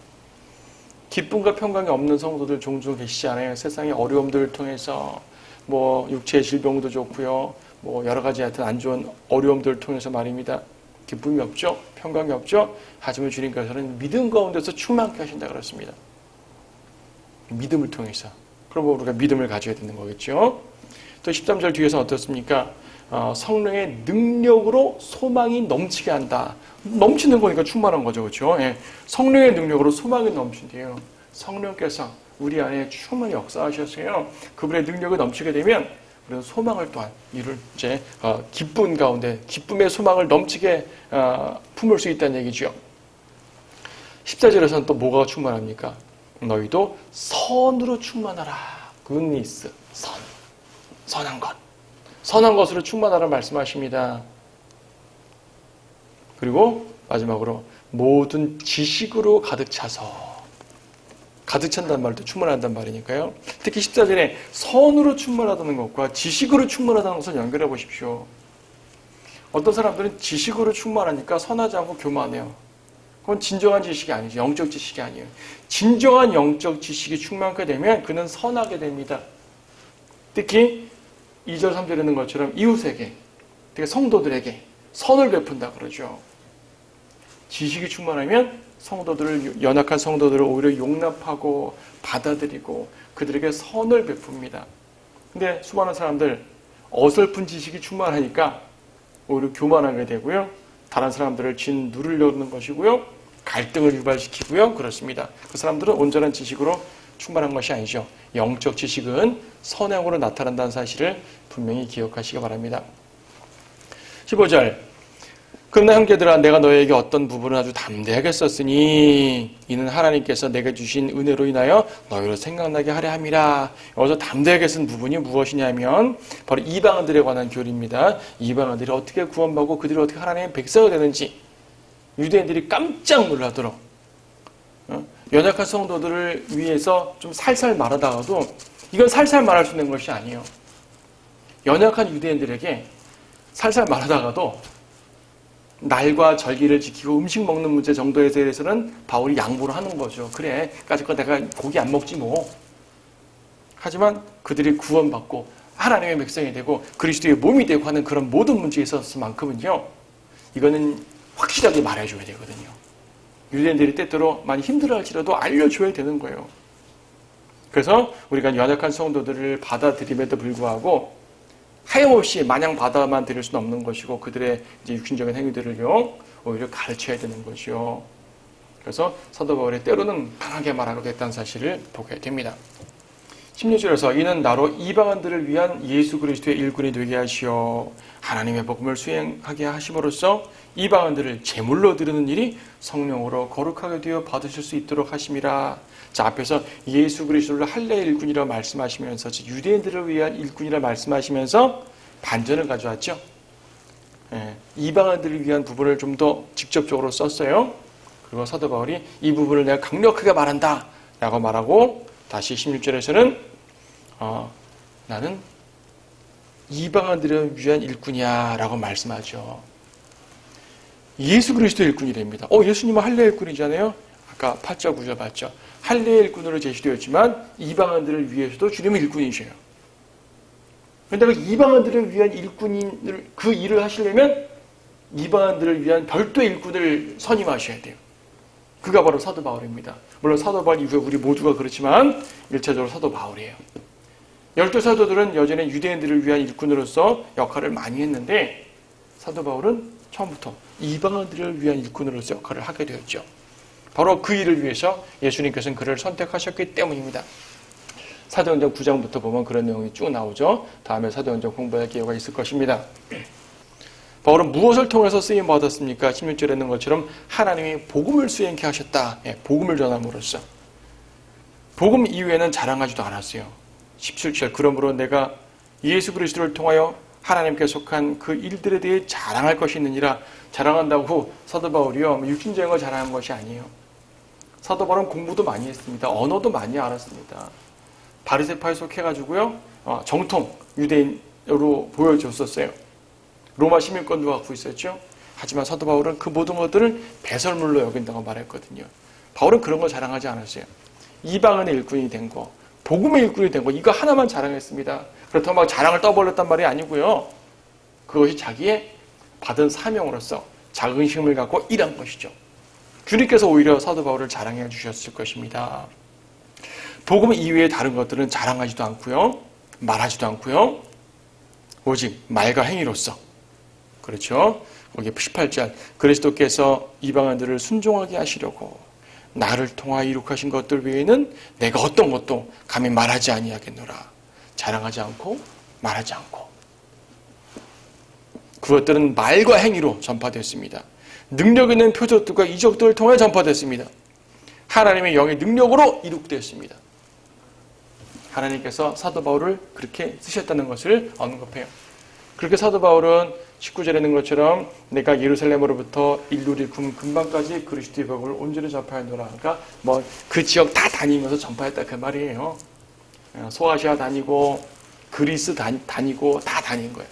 기쁨과 평강이 없는 성도들 종종 계시지 않아요? 세상의 어려움들을 통해서 육체의 질병도 좋고요, 여러 가지 하여튼 안 좋은 어려움들을 통해서 말입니다. 기쁨이 없죠? 평강이 없죠? 하지만 주님께서는 믿음 가운데서 충만케 하신다 그랬습니다. 믿음을 통해서. 그럼 우리가 믿음을 가져야 되는 거겠죠? 또 13절 뒤에서 어떻습니까? 성령의 능력으로 소망이 넘치게 한다. 넘치는 거니까 충만한 거죠. 그렇죠? 예. 성령의 능력으로 소망이 넘친대요. 성령께서 우리 안에 충만히 역사하셨어요. 그분의 능력이 넘치게 되면 우리는 소망을 또한 이룰 기쁨 가운데 기쁨의 소망을 넘치게 품을 수 있다는 얘기죠. 14절에서는 또 뭐가 충만합니까? 너희도 선으로 충만하라. goodness, 선한 것. 선한 것으로 충만하라 말씀하십니다. 그리고 마지막으로 모든 지식으로 가득 차서, 가득 찬다는 말도 충만하다는 말이니까요. 특히 14절에 선으로 충만하다는 것과 지식으로 충만하다는 것을 연결해 보십시오. 어떤 사람들은 지식으로 충만하니까 선하지 않고 교만해요. 그건 진정한 지식이 아니죠. 영적 지식이 아니에요. 진정한 영적 지식이 충만하게 되면 그는 선하게 됩니다. 특히 2절, 3절에 있는 것처럼 이웃에게, 특히 성도들에게 선을 베푼다 그러죠. 지식이 충만하면 연약한 성도들을 오히려 용납하고 받아들이고 그들에게 선을 베풉니다. 근데 수많은 사람들 어설픈 지식이 충만하니까 오히려 교만하게 되고요. 다른 사람들을 누르려는 것이고요. 갈등을 유발시키고요. 그렇습니다. 그 사람들은 온전한 지식으로 충만한 것이 아니죠. 영적 지식은 선행으로 나타난다는 사실을 분명히 기억하시기 바랍니다. 15절. 그러나 형제들아, 내가 너에게 어떤 부분을 아주 담대하게 썼으니 이는 하나님께서 내게 주신 은혜로 인하여 너희로 생각나게 하려 함이라. 여기서 담대하게 쓴 부분이 무엇이냐면 바로 이방인들에 관한 교리입니다. 이방인들이 어떻게 구원받고 그들이 어떻게 하나님의 백성이 되는지 유대인들이 깜짝 놀라도록 연약한 성도들을 위해서 좀 살살 말하다가도 이건 살살 말할 수 있는 것이 아니에요. 연약한 유대인들에게 살살 말하다가도 날과 절기를 지키고 음식 먹는 문제 정도에 대해서는 바울이 양보를 하는 거죠. 그래, 까짓거 내가 고기 안 먹지 뭐. 하지만 그들이 구원받고 하나님의 백성이 되고 그리스도의 몸이 되고 하는 그런 모든 문제에 있어서만큼은요, 이거는 확실하게 말해줘야 되거든요. 유대인들이 때때로 많이 힘들어할지라도 알려줘야 되는 거예요. 그래서 우리가 연약한 성도들을 받아들임에도 불구하고 하염없이 마냥 받아만 들일 수는 없는 것이고 그들의 이제 육신적인 행위들을요 오히려 가르쳐야 되는 것이요. 그래서 사도 바울이 때로는 강하게 말하기도 했다는 사실을 보게 됩니다. 16절에서 이는 나로 이방인들을 위한 예수 그리스도의 일꾼이 되게 하시어 하나님의 복음을 수행하게 하심으로써 이방인들을 제물로 드리는 일이 성령으로 거룩하게 되어 받으실 수 있도록 하심이라. 자, 앞에서 예수 그리스도를 할례의 일꾼이라고 말씀하시면서 유대인들을 위한 일꾼이라고 말씀하시면서 반전을 가져왔죠. 이방인들을 위한 부분을 좀 더 직접적으로 썼어요. 그리고 사도 바울이 이 부분을 내가 강력하게 말한다 라고 말하고 다시 16절에서는 나는 이방인들을 위한 일꾼이야 라고 말씀하죠. 예수 그리스도의 일꾼이 됩니다. 예수님은 할례 일꾼이잖아요. 아까 8절 9절 봤죠. 할례 일꾼으로 제시되었지만 이방인들을 위해서도 주님은 일꾼이셔요. 그런데 그 이방인들을 위한 일꾼을 그 일을 하시려면 이방인들을 위한 별도의 일꾼을 선임하셔야 돼요. 그가 바로 사도 바울입니다. 물론 사도 바울 이후에 우리 모두가 그렇지만 1차적으로 사도 바울이에요. 12사도들은 여전히 유대인들을 위한 일꾼으로서 역할을 많이 했는데 사도 바울은 처음부터 이방인들을 위한 일꾼으로서 역할을 하게 되었죠. 바로 그 일을 위해서 예수님께서는 그를 선택하셨기 때문입니다. 사도행전 9장부터 보면 그런 내용이 쭉 나오죠. 다음에 사도행전 공부할 기회가 있을 것입니다. 바울은 무엇을 통해서 쓰임 받았습니까? 16절에 있는 것처럼 하나님이 복음을 수행케 하셨다. 복음을 전함으로써. 복음 이후에는 자랑하지도 않았어요. 17절 그러므로 내가 예수 그리스도를 통하여 하나님께 속한 그 일들에 대해 자랑할 것이 있느니라. 자랑한다고 사도 바울이요 육신적인 걸 자랑한 것이 아니에요. 사도 바울은 공부도 많이 했습니다. 언어도 많이 알았습니다. 바리새파에 속해가지고요 정통 유대인으로 보여줬었어요. 로마 시민권도 갖고 있었죠. 하지만 사도 바울은 그 모든 것들을 배설물로 여긴다고 말했거든요. 바울은 그런 거 자랑하지 않았어요. 이방인의 일꾼이 된 거, 복음의 일꾼이 된 거, 이거 하나만 자랑했습니다. 그렇다고 막 자랑을 떠벌렸단 말이 아니고요. 그것이 자기의 받은 사명으로서 자긍심을 갖고 일한 것이죠. 주님께서 오히려 사도 바울을 자랑해 주셨을 것입니다. 복음 이외의 다른 것들은 자랑하지도 않고요. 말하지도 않고요. 오직 말과 행위로서. 그렇죠? 거기 18절 그리스도께서 이방인들을 순종하게 하시려고 나를 통하여 이룩하신 것들 외에는 내가 어떤 것도 감히 말하지 아니하겠노라. 자랑하지 않고 말하지 않고 그것들은 말과 행위로 전파됐습니다. 능력 있는 표적들과 이적들을 통해 전파됐습니다. 하나님의 영의 능력으로 이룩되었습니다. 하나님께서 사도 바울을 그렇게 쓰셨다는 것을 언급해요. 그렇게 사도 바울은 19절에 있는 것처럼 내가 예루살렘으로부터 일루리쿰 근방까지 그리스도의 복음을 온전히 전파하노라. 그러니까 그 지역 다 다니면서 전파했다 그 말이에요. 소아시아 다니고 그리스 다니고 다 다닌 거예요.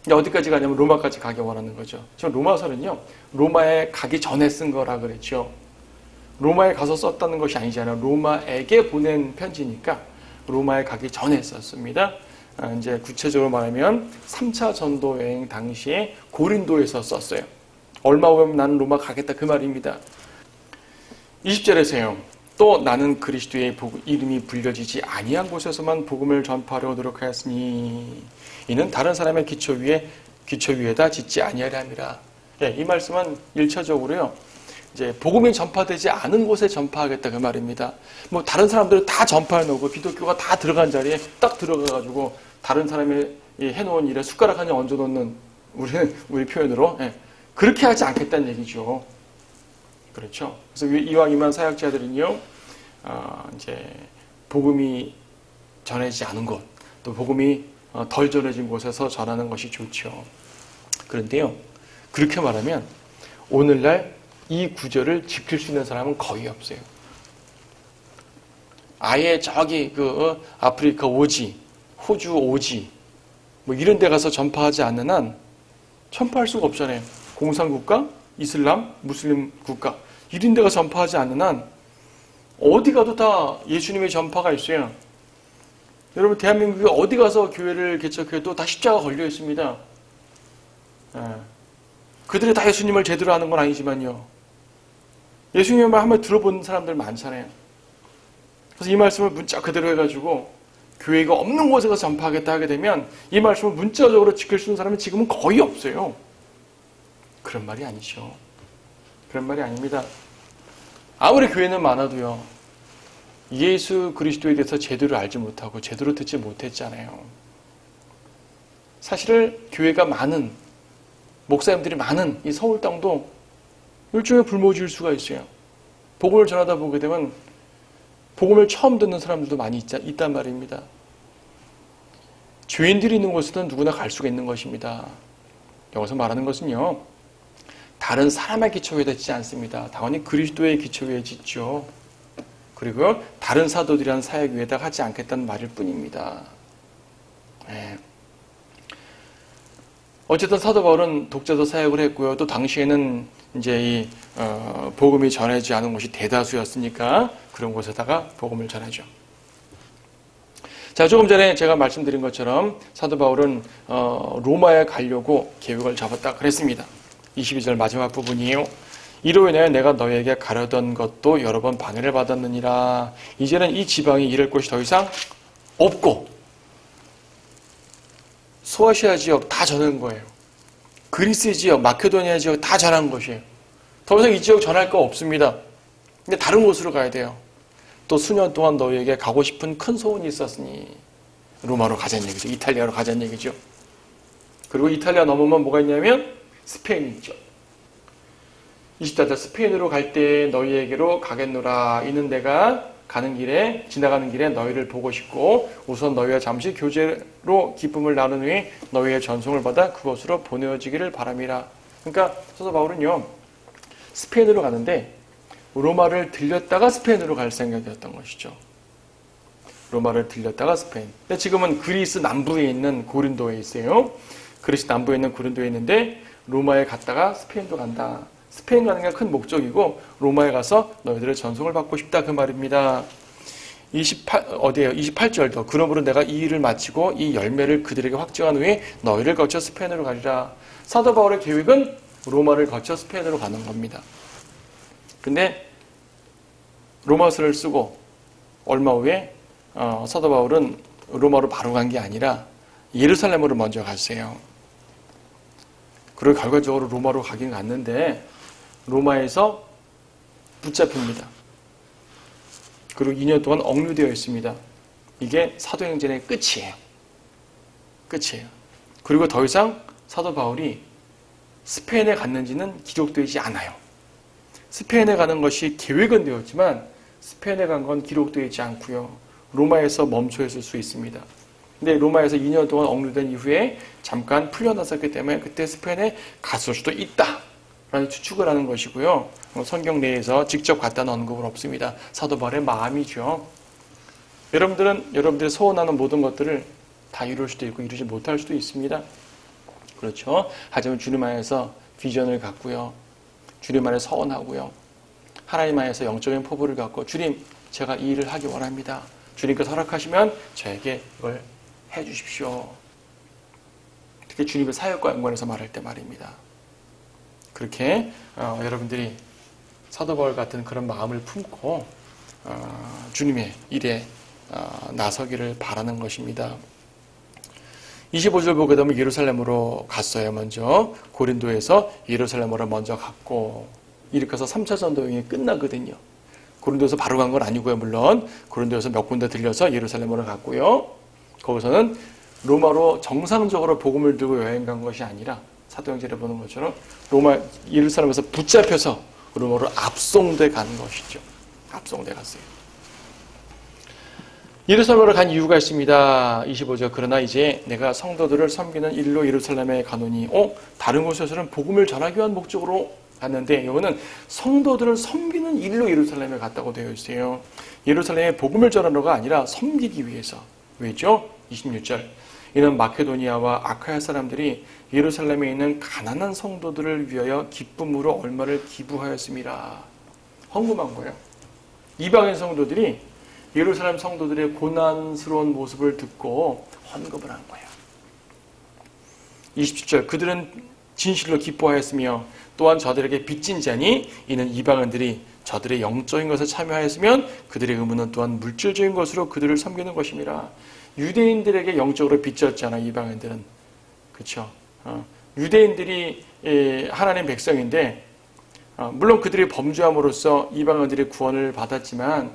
어디까지 가냐면 로마까지 가기 원하는 거죠. 저 로마서는요 로마에 가기 전에 쓴 거라 그랬죠. 로마에 가서 썼다는 것이 아니잖아요. 로마에게 보낸 편지니까 로마에 가기 전에 썼습니다. 이제 구체적으로 말하면 3차 전도 여행 당시에 고린도에서 썼어요. 얼마 후면 나는 로마 가겠다 그 말입니다. 20절에서요. 또 나는 그리스도의 이름이 불려지지 아니한 곳에서만 복음을 전파하려 노력하였으니 이는 다른 사람의 기초 위에다 짓지 아니하려 함이라. 이 말씀은 1차적으로요. 이제 복음이 전파되지 않은 곳에 전파하겠다 그 말입니다. 다른 사람들은 다 전파해 놓고 기독교가 다 들어간 자리에 딱 들어가가지고 다른 사람이 해놓은 일에 숟가락 한 장 얹어 놓는 우리 표현으로 그렇게 하지 않겠다는 얘기죠. 그렇죠. 그래서 이왕이면 사역자들은요, 이제 복음이 전해지지 않은 곳, 또 복음이 덜 전해진 곳에서 전하는 것이 좋죠. 그런데요, 그렇게 말하면 오늘날 이 구절을 지킬 수 있는 사람은 거의 없어요. 아예 저기 아프리카 오지, 호주 오지, 이런 데 가서 전파하지 않는 한 전파할 수가 없잖아요. 공산국가, 이슬람, 무슬림 국가 이런 데 가서 전파하지 않는 한 어디 가도 다 예수님의 전파가 있어요. 여러분 대한민국에 어디 가서 교회를 개척해도 다 십자가 걸려 있습니다. 그들이 다 예수님을 제대로 아는 건 아니지만요. 예수님의 말 한번 들어본 사람들 많잖아요. 그래서 이 말씀을 문자 그대로 해가지고 교회가 없는 곳에 가서 전파하겠다 하게 되면 이 말씀을 문자적으로 지킬 수 있는 사람이 지금은 거의 없어요. 그런 말이 아니죠. 그런 말이 아닙니다. 아무리 교회는 많아도요. 예수 그리스도에 대해서 제대로 알지 못하고 제대로 듣지 못했잖아요. 사실 교회가 많은 목사님들이 많은 이 서울 땅도 일종의 불모지일 수가 있어요. 복음을 전하다 보게 되면 복음을 처음 듣는 사람들도 많이 있단 말입니다. 죄인들이 있는 곳에는 누구나 갈 수가 있는 것입니다. 여기서 말하는 것은요. 다른 사람의 기초 위에 짓지 않습니다. 당연히 그리스도의 기초 위에 짓죠. 그리고 다른 사도들이란 사역 위에다 하지 않겠다는 말일 뿐입니다. 어쨌든 사도 바울은 독자서 사역을 했고요. 또 당시에는 이제 이 복음이 전해지지 않은 곳이 대다수였으니까 그런 곳에다가 복음을 전하죠. 자, 조금 전에 제가 말씀드린 것처럼 사도 바울은 로마에 가려고 계획을 잡았다 그랬습니다. 22절 마지막 부분이에요. 이로 인하여 내가 너희에게 가려던 것도 여러 번 방해를 받았느니라. 이제는 이 지방이 이를 곳이 더 이상 없고 소아시아 지역 다 전한 거예요. 그리스 지역, 마케도니아 지역 다 전한 것이에요. 더 이상 이 지역 전할 거 없습니다. 근데 다른 곳으로 가야 돼요. 또 수년 동안 너희에게 가고 싶은 큰 소원이 있었으니 로마로 가자는 얘기죠. 이탈리아로 가자는 얘기죠. 그리고 이탈리아 넘으면 뭐가 있냐면 스페인이 있죠. 24절 스페인으로 갈 때 너희에게로 가겠노라. 이는 내가 지나가는 길에 너희를 보고 싶고 우선 너희와 잠시 교제로 기쁨을 나눈 후에 너희의 전송을 받아 그곳으로 보내어지기를 바람이라. 그러니까 사도 바울은요, 스페인으로 가는데 로마를 들렸다가 스페인으로 갈 생각이었던 것이죠. 로마를 들렸다가 스페인. 근데 지금은 그리스 남부에 있는 고린도에 있어요. 그리스 남부에 있는 고린도에 있는데 로마에 갔다가 스페인도 간다. 스페인 가는 게 큰 목적이고 로마에 가서 너희들의 전송을 받고 싶다 그 말입니다. 28절도 그러므로 내가 이 일을 마치고 이 열매를 그들에게 확증한 후에 너희를 거쳐 스페인으로 가리라. 사도 바울의 계획은 로마를 거쳐 스페인으로 가는 겁니다. 근데 로마서를 쓰고 얼마 후에 사도 바울은 로마로 바로 간 게 아니라 예루살렘으로 먼저 갔어요. 그리고 결과적으로 로마로 가긴 갔는데 로마에서 붙잡힙니다. 그리고 2년 동안 억류되어 있습니다. 이게 사도행전의 끝이에요. 끝이에요. 그리고 더 이상 사도 바울이 스페인에 갔는지는 기록되지 않아요. 스페인에 가는 것이 계획은 되었지만 스페인에 간 건 기록되어 있지 않고요. 로마에서 멈춰 있을 수 있습니다. 근데 로마에서 2년 동안 억류된 이후에 잠깐 풀려났었기 때문에 그때 스페인에 갔을 수도 있다 라는 추측을 하는 것이고요. 성경 내에서 직접 갔다는 언급은 없습니다. 사도 바울의 마음이죠. 여러분들이 소원하는 모든 것들을 다 이룰 수도 있고 이루지 못할 수도 있습니다. 그렇죠. 하지만 주님 안에서 비전을 갖고요. 주님 안에 서원하고요. 하나님 안에서 영적인 포부를 갖고 주님, 제가 이 일을 하기 원합니다. 주님께서 허락하시면 저에게 이걸 해 주십시오. 특히 주님의 사역과 연관해서 말할 때 말입니다. 그렇게 여러분들이 사도 바울 같은 그런 마음을 품고 주님의 일에 나서기를 바라는 것입니다. 25절 보게 되면 예루살렘으로 갔어요. 먼저 고린도에서 예루살렘으로 먼저 갔고 이렇게 해서 3차 전도 여행이 끝나거든요. 고린도에서 바로 간 건 아니고요. 물론 고린도에서 몇 군데 들려서 예루살렘으로 갔고요. 거기서는 로마로 정상적으로 복음을 들고 여행 간 것이 아니라 사도행전에 보는 것처럼 예루살렘에서 붙잡혀서 로마로 압송돼 간 것이죠. 압송돼 갔어요. 예루살렘으로 간 이유가 있습니다. 25절 그러나 이제 내가 성도들을 섬기는 일로 예루살렘에 가노니 다른 곳에서는 복음을 전하기 위한 목적으로 갔는데 이거는 성도들을 섬기는 일로 예루살렘에 갔다고 되어 있어요. 예루살렘에 복음을 전하러가 아니라 섬기기 위해서. 왜죠? 26절 이는 마케도니아와 아카야 사람들이 예루살렘에 있는 가난한 성도들을 위하여 기쁨으로 얼마를 기부하였습니다. 헌금한 거예요. 이방인 성도들이 예루살렘 성도들의 고난스러운 모습을 듣고 헌금을 한 거예요. 27절 그들은 진실로 기뻐하였으며 또한 저들에게 빚진 자니 이는 이방인들이 저들의 영적인 것에 참여하였으면 그들의 의무는 또한 물질적인 것으로 그들을 섬기는 것입니다. 유대인들에게 영적으로 빚졌잖아요. 이방인들은. 그렇죠. 유대인들이 하나님 백성인데 물론 그들이 범죄함으로써 이방인들의 구원을 받았지만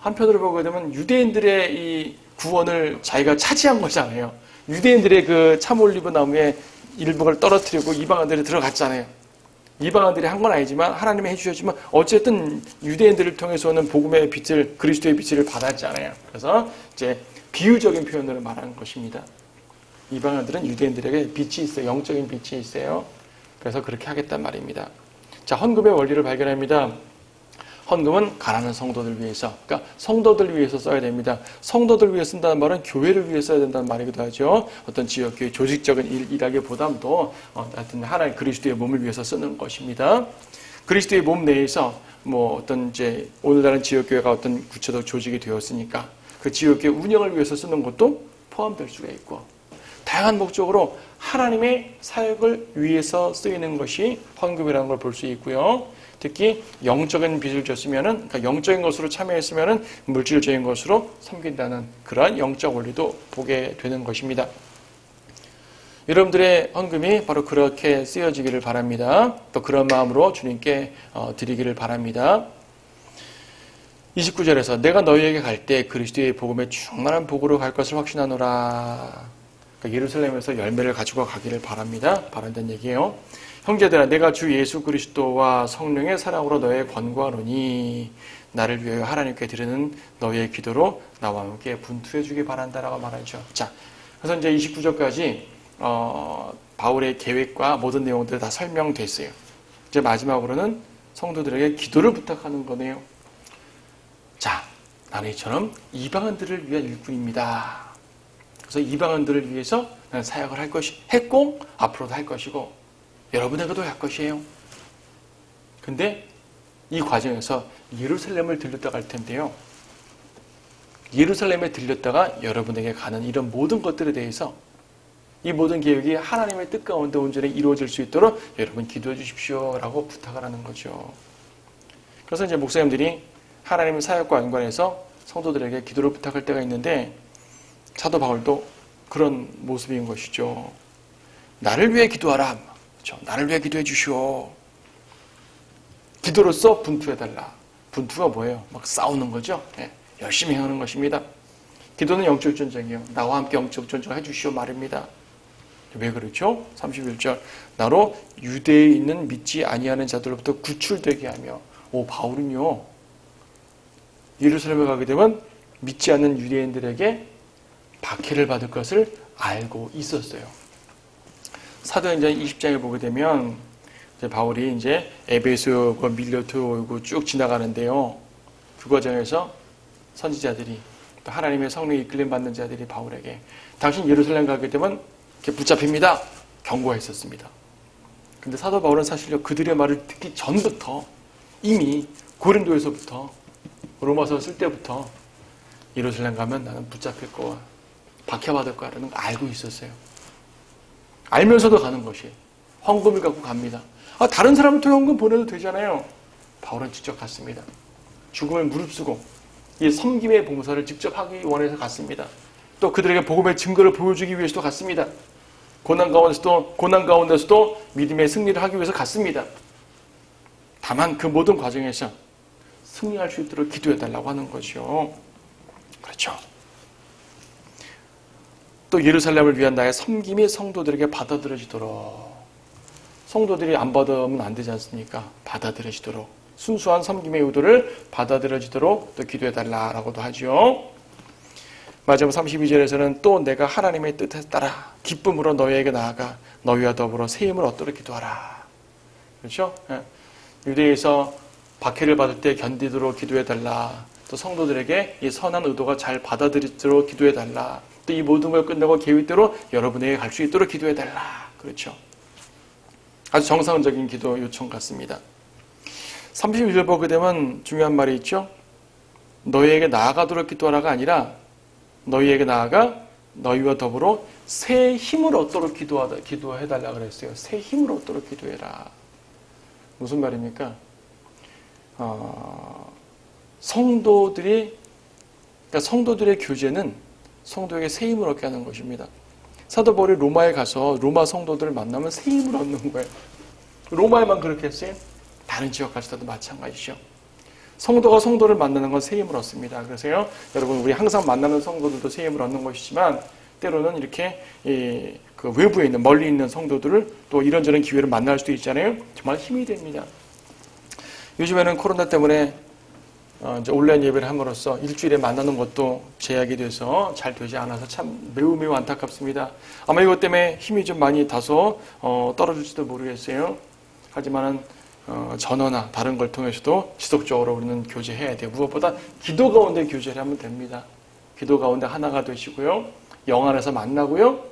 한편으로 보게 되면 유대인들의 이 구원을 자기가 차지한 거잖아요. 유대인들의 그 참올리브 나무에 일부를 떨어뜨리고 이방인들이 들어갔잖아요. 이방인들이 한 건 아니지만 하나님이 해주셨지만 어쨌든 유대인들을 통해서 오는 복음의 빛을 그리스도의 빛을 받았잖아요. 그래서 이제 비유적인 표현으로 말하는 것입니다. 이방인들은 유대인들에게 빛이 있어요. 영적인 빛이 있어요. 그래서 그렇게 하겠단 말입니다. 자, 헌금의 원리를 발견합니다. 헌금은 가난한 성도들 위해서, 그러니까 성도들 위해서 써야 됩니다. 성도들 위해 쓴다는 말은 교회를 위해 써야 된다는 말이기도 하죠. 어떤 지역교회 조직적인 일하기보다도 하여튼 하나님 그리스도의 몸을 위해서 쓰는 것입니다. 그리스도의 몸 내에서 뭐 어떤 이제 오늘날은 지역교회가 어떤 구체적 조직이 되었으니까 그 지역교회 운영을 위해서 쓰는 것도 포함될 수가 있고, 다양한 목적으로 하나님의 사역을 위해서 쓰이는 것이 헌금이라는 걸 볼 수 있고요. 특히 영적인 빚을 졌으면은, 그러니까 영적인 것으로 참여했으면은 물질적인 것으로 섬긴다는 그러한 영적 원리도 보게 되는 것입니다. 여러분들의 헌금이 바로 그렇게 쓰여지기를 바랍니다. 또 그런 마음으로 주님께 드리기를 바랍니다. 29절에서 내가 너희에게 갈 때 그리스도의 복음에 충만한 복으로 갈 것을 확신하노라. 그러니까 예루살렘에서 열매를 가지고 가기를 바랍니다. 바란다는 얘기예요. 형제들아, 내가 주 예수 그리스도와 성령의 사랑으로 너희에 권고하노니 나를 위하여 하나님께 드리는 너희의 기도로 나와 함께 분투해 주기 바란다라고 말하죠. 자, 그래서 이제 29절까지 바울의 계획과 모든 내용들이 다 설명됐어요. 이제 마지막으로는 성도들에게 기도를 부탁하는 거네요. 자, 나는 이처럼 이방인들을 위한 일꾼입니다. 그래서 이방인들을 위해서 나는 사역을 할 것이 했고 앞으로도 할 것이고 여러분에게도 할 것이에요. 근데 이 과정에서 예루살렘을 들렸다 갈 텐데요. 예루살렘에 들렸다가 여러분에게 가는 이런 모든 것들에 대해서 이 모든 계획이 하나님의 뜻 가운데 온전히 이루어질 수 있도록 여러분 기도해 주십시오 라고 부탁을 하는 거죠. 그래서 이제 목사님들이 하나님의 사역과 연관해서 성도들에게 기도를 부탁할 때가 있는데 사도 바울도 그런 모습인 것이죠. 나를 위해 기도하라. 그렇죠? 나를 위해 기도해 주시오. 기도로서 분투해달라. 분투가 뭐예요? 막 싸우는 거죠. 네, 열심히 행하는 것입니다. 기도는 영적 전쟁이에요. 나와 함께 영적 전쟁 해주시오 말입니다. 왜 그렇죠? 31절 나로 유대에 있는 믿지 아니하는 자들로부터 구출되게 하며, 바울은요 예루살렘에 가게 되면 믿지 않는 유대인들에게 박해를 받을 것을 알고 있었어요. 사도행전 20장에 보게 되면 이제 바울이 이제 에베소, 밀레토 오고 쭉 지나가는데요. 그 과정에서 선지자들이 또 하나님의 성령이 이끌림 받는 자들이 바울에게 당신 예루살렘 가게 되면 이렇게 붙잡힙니다. 경고했었습니다. 근데 사도 바울은 사실요 그들의 말을 듣기 전부터 이미 고린도에서부터 로마서 쓸 때부터 예루살렘 가면 나는 붙잡힐 거야, 박해받을 거야라는 걸 알고 있었어요. 알면서도 가는 것이 헌금을 갖고 갑니다. 다른 사람한테 헌금 보내도 되잖아요. 바울은 직접 갔습니다. 죽음을 무릅쓰고 이 섬김의 봉사를 직접 하기 원해서 갔습니다. 또 그들에게 복음의 증거를 보여주기 위해서도 갔습니다. 고난 가운데서도 믿음의 승리를 하기 위해서 갔습니다. 다만 그 모든 과정에서 승리할 수 있도록 기도해달라고 하는 거죠. 그렇죠. 또 예루살렘을 위한 나의 섬김이 성도들에게 받아들여지도록, 성도들이 안 받으면 안 되지 않습니까? 받아들여지도록, 순수한 섬김의 의도를 받아들여지도록 또 기도해달라라고도 하죠. 마지막 32절에서는 또 내가 하나님의 뜻에 따라 기쁨으로 너희에게 나아가 너희와 더불어 새 힘을 얻도록 기도하라. 그렇죠? 유대에서 박해를 받을 때 견디도록 기도해달라. 또 성도들에게 이 선한 의도가 잘 받아들이도록 기도해달라. 또 이 모든 걸 끝내고 계획대로 여러분에게 갈 수 있도록 기도해달라. 그렇죠? 아주 정상적인 기도 요청 같습니다. 31절 보게 되면 중요한 말이 있죠. 너희에게 나아가도록 기도하라가 아니라 너희에게 나아가 너희와 더불어 새 힘을 얻도록 기도해달라 그랬어요. 새 힘을 얻도록 기도해라. 무슨 말입니까? 성도들의 교제는 성도에게 새 힘을 얻게 하는 것입니다. 사도 바울이 로마에 가서 로마 성도들을 만나면 새 힘을 얻는 거예요. 로마에만 그렇게 했어요? 다른 지역 가서도 마찬가지죠. 성도가 성도를 만나는 건 새 힘을 얻습니다. 그래서요, 여러분 우리 항상 만나는 성도들도 새 힘을 얻는 것이지만 때로는 이렇게 그 외부에 있는 멀리 있는 성도들을 또 이런저런 기회를 만날 수도 있잖아요. 정말 힘이 됩니다. 요즘에는 코로나 때문에 이제 온라인 예배를 함으로써 일주일에 만나는 것도 제약이 돼서 잘 되지 않아서 참 매우 안타깝습니다. 아마 이것 때문에 힘이 좀 많이 다소 떨어질지도 모르겠어요. 하지만은 전화나 다른 걸 통해서도 지속적으로 우리는 교제해야 돼요. 무엇보다 기도 가운데 교제를 하면 됩니다. 기도 가운데 하나가 되시고요. 영 안에서 만나고요.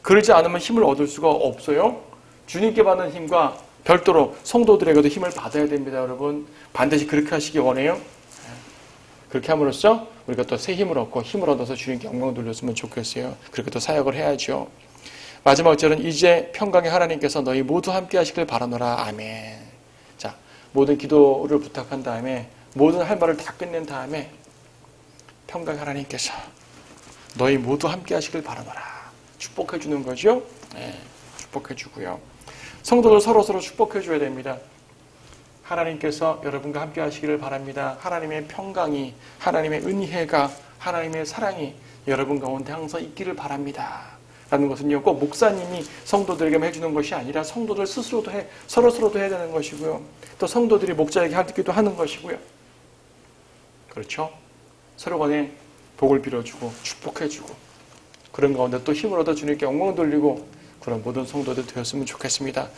그러지 않으면 힘을 얻을 수가 없어요. 주님께 받는 힘과 별도로 성도들에게도 힘을 받아야 됩니다. 여러분 반드시 그렇게 하시기 원해요. 그렇게 함으로써 우리가 또 새 힘을 얻고 힘을 얻어서 주님께 영광을 돌렸으면 좋겠어요. 그렇게 또 사역을 해야죠. 마지막 절은 이제 평강의 하나님께서 너희 모두 함께 하시길 바라노라. 아멘. 자, 모든 기도를 부탁한 다음에 모든 할 말을 다 끝낸 다음에 평강의 하나님께서 너희 모두 함께 하시길 바라노라. 축복해 주는 거죠. 네, 축복해 주고요. 성도들 서로서로 축복해 줘야 됩니다. 하나님께서 여러분과 함께 하시기를 바랍니다. 하나님의 평강이, 하나님의 은혜가, 하나님의 사랑이 여러분 가운데 항상 있기를 바랍니다. 라는 것은요, 꼭 목사님이 성도들에게만 해주는 것이 아니라 성도들 스스로도 서로서로도 해야 되는 것이고요. 또 성도들이 목자에게 하기도 하는 것이고요. 그렇죠? 서로 간에 복을 빌어주고 축복해주고 그런 가운데 또 힘을 얻어 주님께 영광을 돌리고 그런 모든 성도들 되었으면 좋겠습니다.